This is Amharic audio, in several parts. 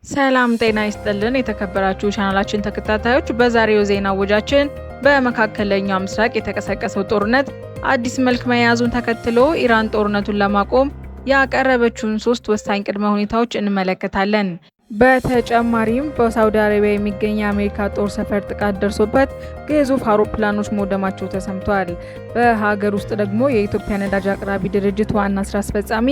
ሰላም ጤና ይስጥልን የተከበራችሁ ቻናላችን ተከታታዮች፣ በዛሬው ዜና ወጃችን በመካከለኛው ምስራቅ የተቀሰቀሰው ጦርነት አዲስ መልክ መያዙን ተከትሎ ኢራን ጦርነቱን ለማቆም ያቀረበችውን 3 ወሳኝ ቅድመ ሁኔታዎች እንመለከታለን። በተጨማሪም በሳውዲ አረቢያ የሚገኝ የአሜሪካ ጦር ሰፈር ጥቃት ደርሶበት ግዙፍ አውሮፕላኖች መውደማቸው ተሰምቷል። በሀገር ውስጥ ደግሞ የኢትዮጵያ ነዳጅ አቅራቢ ድርጅት ዋና ስራ አስፈጻሚ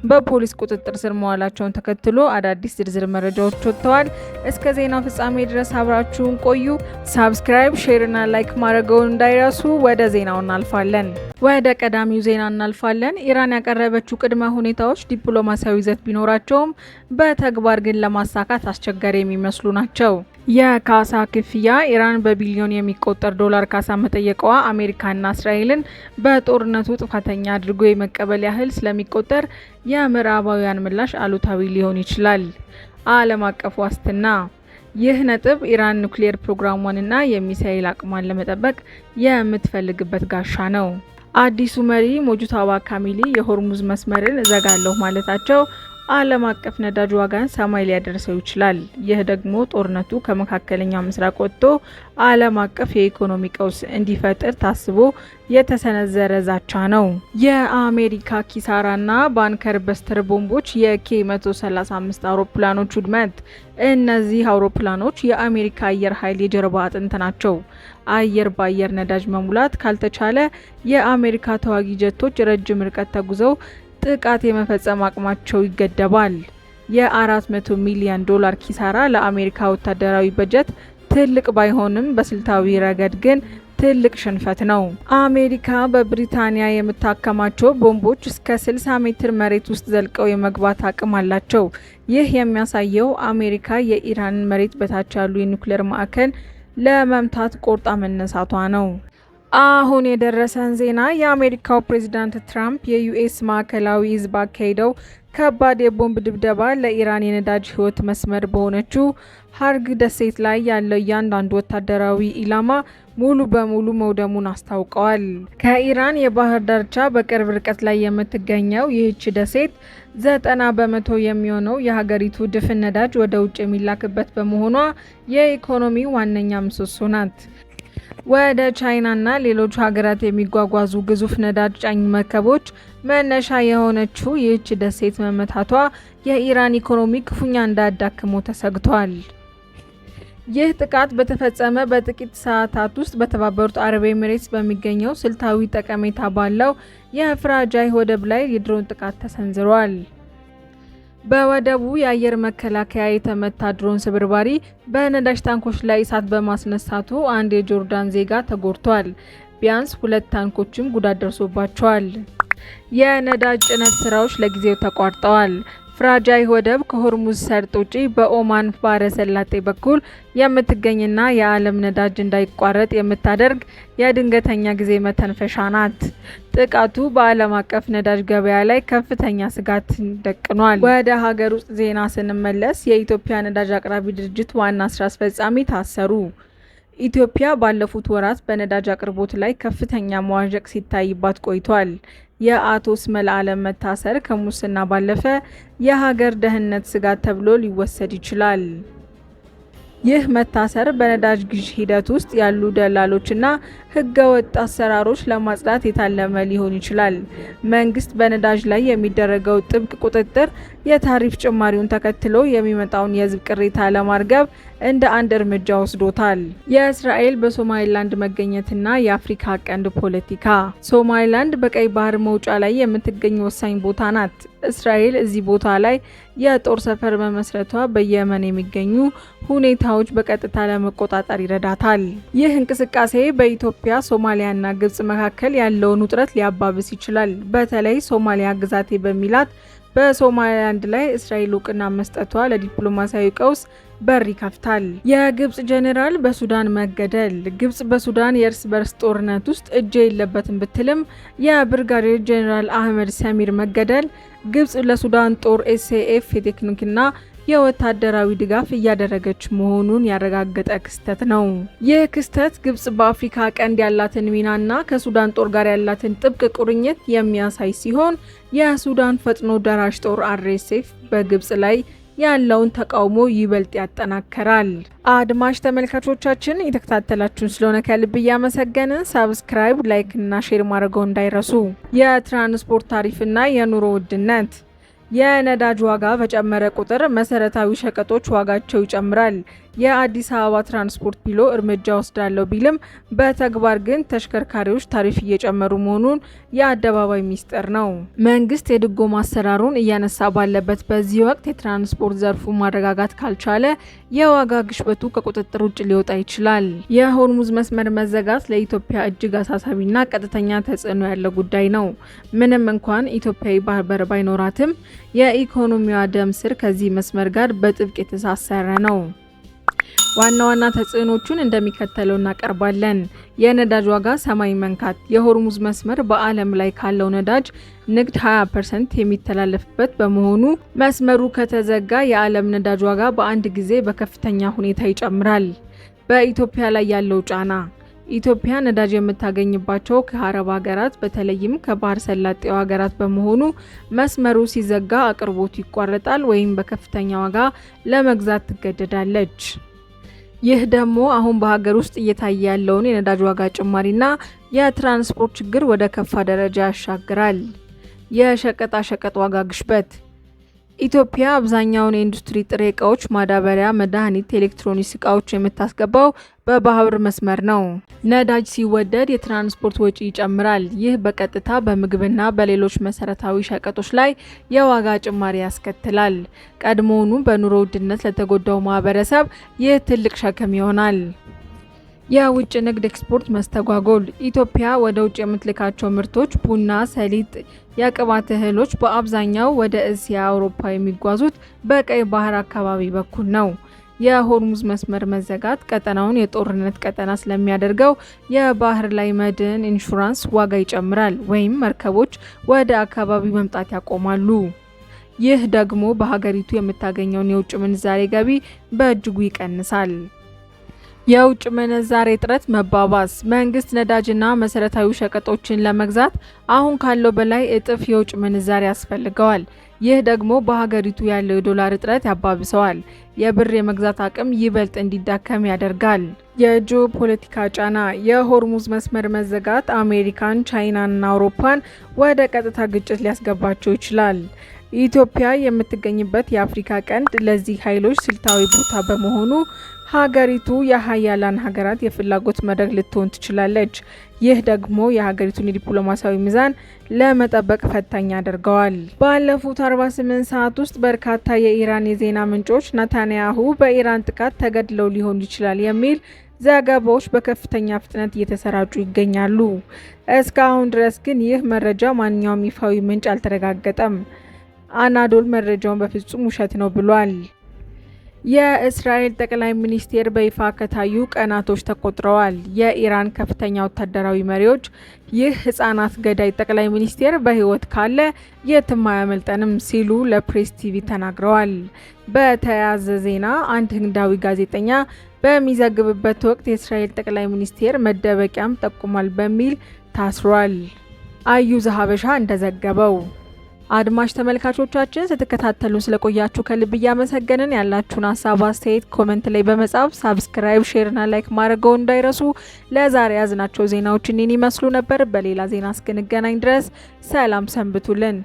በፖሊስ ቁጥጥር ስር መዋላቸውን ተከትሎ አዳዲስ ዝርዝር መረጃዎች ወጥተዋል። እስከ ዜናው ፍጻሜ ድረስ አብራችሁን ቆዩ። ሳብስክራይብ፣ ሼር እና ላይክ ማድረገውን እንዳይረሱ። ወደ ዜናው እናልፋለን። ወደ ቀዳሚው ዜና እናልፋለን። ኢራን ያቀረበችው ቅድመ ሁኔታዎች ዲፕሎማሲያዊ ይዘት ቢኖራቸውም በተግባር ግን ለማሳካት አስቸጋሪ የሚመስሉ ናቸው። የካሳ ክፍያ ኢራን በቢሊዮን የሚቆጠር ዶላር ካሳ መጠየቀዋ አሜሪካና እስራኤልን በጦርነቱ ጥፋተኛ አድርጎ የመቀበል ያህል ስለሚቆጠር የምዕራባውያን ምላሽ አሉታዊ ሊሆን ይችላል። ዓለም አቀፍ ዋስትና ይህ ነጥብ ኢራን ኒውክሌር ፕሮግራሟንና የሚሳኤል አቅሟን ለመጠበቅ የምትፈልግበት ጋሻ ነው። አዲሱ መሪ ሞጁታባ ካሚሊ የሆርሙዝ መስመርን እዘጋለሁ ማለታቸው ዓለም አቀፍ ነዳጅ ዋጋን ሰማይ ሊያደርሰው ይችላል። ይህ ደግሞ ጦርነቱ ከመካከለኛው ምስራቅ ወጥቶ ዓለም አቀፍ የኢኮኖሚ ቀውስ እንዲፈጥር ታስቦ የተሰነዘረ ዛቻ ነው። የአሜሪካ ኪሳራና ባንከር በስተር ቦምቦች የኬ-135 አውሮፕላኖች ውድመት። እነዚህ አውሮፕላኖች የአሜሪካ አየር ኃይል የጀርባ አጥንት ናቸው። አየር በአየር ነዳጅ መሙላት ካልተቻለ የአሜሪካ ተዋጊ ጀቶች ረጅም ርቀት ተጉዘው ጥቃት የመፈጸም አቅማቸው ይገደባል። የ400 ሚሊዮን ዶላር ኪሳራ ለአሜሪካ ወታደራዊ በጀት ትልቅ ባይሆንም በስልታዊ ረገድ ግን ትልቅ ሽንፈት ነው። አሜሪካ በብሪታንያ የምታከማቸው ቦምቦች እስከ 60 ሜትር መሬት ውስጥ ዘልቀው የመግባት አቅም አላቸው። ይህ የሚያሳየው አሜሪካ የኢራንን መሬት በታች ያሉ የኒውክሌር ማዕከል ለመምታት ቆርጣ መነሳቷ ነው። አሁን የደረሰን ዜና የአሜሪካው ፕሬዝዳንት ትራምፕ የዩኤስ ማዕከላዊ እዝ ባካሄደው ከባድ የቦምብ ድብደባ ለኢራን የነዳጅ ህይወት መስመር በሆነችው ሀርግ ደሴት ላይ ያለው እያንዳንዱ ወታደራዊ ኢላማ ሙሉ በሙሉ መውደሙን አስታውቀዋል። ከኢራን የባህር ዳርቻ በቅርብ ርቀት ላይ የምትገኘው ይህች ደሴት 90 በመቶ የሚሆነው የሀገሪቱ ድፍን ነዳጅ ወደ ውጭ የሚላክበት በመሆኗ የኢኮኖሚ ዋነኛ ምሰሶ ናት። ወደ ቻይናና ሌሎች ሀገራት የሚጓጓዙ ግዙፍ ነዳጅ ጫኝ መርከቦች መነሻ የሆነችው ይህች ደሴት መመታቷ የኢራን ኢኮኖሚ ክፉኛ እንዳያዳክመው ተሰግቷል። ይህ ጥቃት በተፈጸመ በጥቂት ሰዓታት ውስጥ በተባበሩት አረብ ኤሚሬትስ በሚገኘው ስልታዊ ጠቀሜታ ባለው የፍራጃይ ወደብ ላይ የድሮን ጥቃት ተሰንዝሯል። በወደቡ የአየር መከላከያ የተመታ ድሮን ስብርባሪ በነዳጅ ታንኮች ላይ እሳት በማስነሳቱ አንድ የጆርዳን ዜጋ ተጎድቷል። ቢያንስ 2 ታንኮችም ጉዳት ደርሶባቸዋል። የነዳጅ ጭነት ስራዎች ለጊዜው ተቋርጠዋል። ፍራጃይ ወደብ ከሆርሙዝ ሰርጥ ውጪ በኦማን ባህረ ሰላጤ በኩል የምትገኝና የዓለም ነዳጅ እንዳይቋረጥ የምታደርግ የድንገተኛ ጊዜ መተንፈሻ ናት። ጥቃቱ በዓለም አቀፍ ነዳጅ ገበያ ላይ ከፍተኛ ስጋት ደቅኗል። ወደ ሀገር ውስጥ ዜና ስንመለስ የኢትዮጵያ ነዳጅ አቅራቢ ድርጅት ዋና ስራ አስፈጻሚ ታሰሩ። ኢትዮጵያ ባለፉት ወራት በነዳጅ አቅርቦት ላይ ከፍተኛ መዋዠቅ ሲታይባት ቆይቷል። የአቶ እስመል አለም መታሰር ከሙስና ባለፈ የሀገር ደህንነት ስጋት ተብሎ ሊወሰድ ይችላል። ይህ መታሰር በነዳጅ ግዥ ሂደት ውስጥ ያሉ ደላሎችና ህገወጥ አሰራሮች ለማጽዳት የታለመ ሊሆን ይችላል። መንግስት በነዳጅ ላይ የሚደረገው ጥብቅ ቁጥጥር የታሪፍ ጭማሪውን ተከትሎ የሚመጣውን የህዝብ ቅሬታ ለማርገብ እንደ አንድ እርምጃ ወስዶታል። የእስራኤል በሶማሊላንድ መገኘትና የአፍሪካ ቀንድ ፖለቲካ። ሶማሊላንድ በቀይ ባህር መውጫ ላይ የምትገኝ ወሳኝ ቦታ ናት። እስራኤል እዚህ ቦታ ላይ የጦር ሰፈር መመስረቷ በየመን የሚገኙ ሁኔታዎች በቀጥታ ለመቆጣጠር ይረዳታል። ይህ እንቅስቃሴ በኢትዮጵያ፣ ሶማሊያና ግብጽ መካከል ያለውን ውጥረት ሊያባብስ ይችላል። በተለይ ሶማሊያ ግዛቴ በሚላት በሶማሊላንድ ላይ እስራኤል እውቅና መስጠቷ ለዲፕሎማሲያዊ ቀውስ በር ይከፍታል። የግብጽ ጄኔራል በሱዳን መገደል። ግብጽ በሱዳን የእርስ በርስ ጦርነት ውስጥ እጅ የለበትም ብትልም የብርጋዴር ጄኔራል አህመድ ሰሚር መገደል ግብጽ ለሱዳን ጦር ኤስኤኤፍ የቴክኒክና የወታደራዊ ድጋፍ እያደረገች መሆኑን ያረጋገጠ ክስተት ነው። ይህ ክስተት ግብጽ በአፍሪካ ቀንድ ያላትን ሚናና ከሱዳን ጦር ጋር ያላትን ጥብቅ ቁርኝት የሚያሳይ ሲሆን የሱዳን ፈጥኖ ደራሽ ጦር አርኤስኤፍ በግብጽ ላይ ያለውን ተቃውሞ ይበልጥ ያጠናክራል። አድማጭ ተመልካቾቻችን የተከታተላችሁን ስለሆነ ከልብ እያመሰገንን ሰብስክራይብ፣ ላይክ እና ሼር ማድረገው እንዳይረሱ። የትራንስፖርት ታሪፍና የኑሮ ውድነት የነዳጅ ዋጋ በጨመረ ቁጥር መሰረታዊ ሸቀጦች ዋጋቸው ይጨምራል። የአዲስ አበባ ትራንስፖርት ቢሮ እርምጃ ወስዳለሁ ቢልም በተግባር ግን ተሽከርካሪዎች ታሪፍ እየጨመሩ መሆኑን የአደባባይ ሚስጥር ነው። መንግስት የድጎማ አሰራሩን እያነሳ ባለበት በዚህ ወቅት የትራንስፖርት ዘርፉ ማረጋጋት ካልቻለ የዋጋ ግሽበቱ ከቁጥጥር ውጭ ሊወጣ ይችላል። የሆርሙዝ መስመር መዘጋት ለኢትዮጵያ እጅግ አሳሳቢና ቀጥተኛ ተጽዕኖ ያለው ጉዳይ ነው። ምንም እንኳን ኢትዮጵያዊ ባህር በር ባይኖራትም የኢኮኖሚዋ ደም ስር ከዚህ መስመር ጋር በጥብቅ የተሳሰረ ነው። ዋና ዋና ተጽዕኖቹን እንደሚከተለው እናቀርባለን። የነዳጅ ዋጋ ሰማይ መንካት። የሆርሙዝ መስመር በዓለም ላይ ካለው ነዳጅ ንግድ 20% የሚተላለፍበት በመሆኑ መስመሩ ከተዘጋ የዓለም ነዳጅ ዋጋ በአንድ ጊዜ በከፍተኛ ሁኔታ ይጨምራል። በኢትዮጵያ ላይ ያለው ጫና። ኢትዮጵያ ነዳጅ የምታገኝባቸው ከአረብ ሀገራት በተለይም ከባህር ሰላጤው ሀገራት በመሆኑ መስመሩ ሲዘጋ አቅርቦቱ ይቋረጣል ወይም በከፍተኛ ዋጋ ለመግዛት ትገደዳለች። ይህ ደግሞ አሁን በሀገር ውስጥ እየታየ ያለውን የነዳጅ ዋጋ ጭማሪና የትራንስፖርት ችግር ወደ ከፋ ደረጃ ያሻግራል። የሸቀጣ ሸቀጥ ዋጋ ግሽበት። ኢትዮጵያ አብዛኛውን የኢንዱስትሪ ጥሬ እቃዎች፣ ማዳበሪያ፣ መድኃኒት፣ ኤሌክትሮኒክስ እቃዎች የምታስገባው በባህር መስመር ነው። ነዳጅ ሲወደድ የትራንስፖርት ወጪ ይጨምራል። ይህ በቀጥታ በምግብና በሌሎች መሰረታዊ ሸቀጦች ላይ የዋጋ ጭማሪ ያስከትላል። ቀድሞውኑ በኑሮ ውድነት ለተጎዳው ማህበረሰብ ይህ ትልቅ ሸክም ይሆናል። የውጭ ንግድ ኤክስፖርት መስተጓጎል። ኢትዮጵያ ወደ ውጭ የምትልካቸው ምርቶች ቡና፣ ሰሊጥ፣ የቅባት እህሎች በአብዛኛው ወደ እስያ፣ አውሮፓ የሚጓዙት በቀይ ባህር አካባቢ በኩል ነው። የሆርሙዝ መስመር መዘጋት ቀጠናውን የጦርነት ቀጠና ስለሚያደርገው የባህር ላይ መድን ኢንሹራንስ ዋጋ ይጨምራል ወይም መርከቦች ወደ አካባቢው መምጣት ያቆማሉ። ይህ ደግሞ በሀገሪቱ የምታገኘውን የውጭ ምንዛሬ ገቢ በእጅጉ ይቀንሳል። የውጭ ምንዛሬ እጥረት መባባስ። መንግስት ነዳጅና መሰረታዊ ሸቀጦችን ለመግዛት አሁን ካለው በላይ እጥፍ የውጭ ምንዛሬ ያስፈልገዋል። ይህ ደግሞ በሀገሪቱ ያለው የዶላር እጥረት ያባብሰዋል። የብር የመግዛት አቅም ይበልጥ እንዲዳከም ያደርጋል። የጂኦፖለቲካ ጫና። የሆርሙዝ መስመር መዘጋት አሜሪካን፣ ቻይናና አውሮፓን ወደ ቀጥታ ግጭት ሊያስገባቸው ይችላል። ኢትዮጵያ የምትገኝበት የአፍሪካ ቀንድ ለዚህ ኃይሎች ስልታዊ ቦታ በመሆኑ ሀገሪቱ የሀያላን ሀገራት የፍላጎት መድረክ ልትሆን ትችላለች። ይህ ደግሞ የሀገሪቱን የዲፕሎማሲያዊ ሚዛን ለመጠበቅ ፈታኝ ያደርገዋል። ባለፉት 48 ሰዓት ውስጥ በርካታ የኢራን የዜና ምንጮች ኔታንያሁ በኢራን ጥቃት ተገድለው ሊሆን ይችላል የሚል ዘገባዎች በከፍተኛ ፍጥነት እየተሰራጩ ይገኛሉ። እስካሁን ድረስ ግን ይህ መረጃ ማንኛውም ይፋዊ ምንጭ አልተረጋገጠም። አናዶል መረጃውን በፍጹም ውሸት ነው ብሏል። የእስራኤል ጠቅላይ ሚኒስቴር በይፋ ከታዩ ቀናቶች ተቆጥረዋል። የኢራን ከፍተኛ ወታደራዊ መሪዎች ይህ ህጻናት ገዳይ ጠቅላይ ሚኒስቴር በህይወት ካለ የትም አያመልጠንም ሲሉ ለፕሬስ ቲቪ ተናግረዋል። በተያያዘ ዜና አንድ ህንዳዊ ጋዜጠኛ በሚዘግብበት ወቅት የእስራኤል ጠቅላይ ሚኒስቴር መደበቂያም ጠቁሟል በሚል ታስሯል። አዩዘ ሀበሻ እንደዘገበው። አድማጭ ተመልካቾቻችን ስትከታተሉ ስለቆያችሁ ከልብ እያመሰገንን ያላችሁን ሀሳብ አስተያየት ኮሜንት ላይ በመጻፍ ሳብስክራይብ፣ ሼር እና ላይክ ማድረገው እንዳይረሱ። ለዛሬ ያዝናቸው ዜናዎች እኔን ይመስሉ ነበር። በሌላ ዜና እስክንገናኝ ድረስ ሰላም ሰንብቱልን።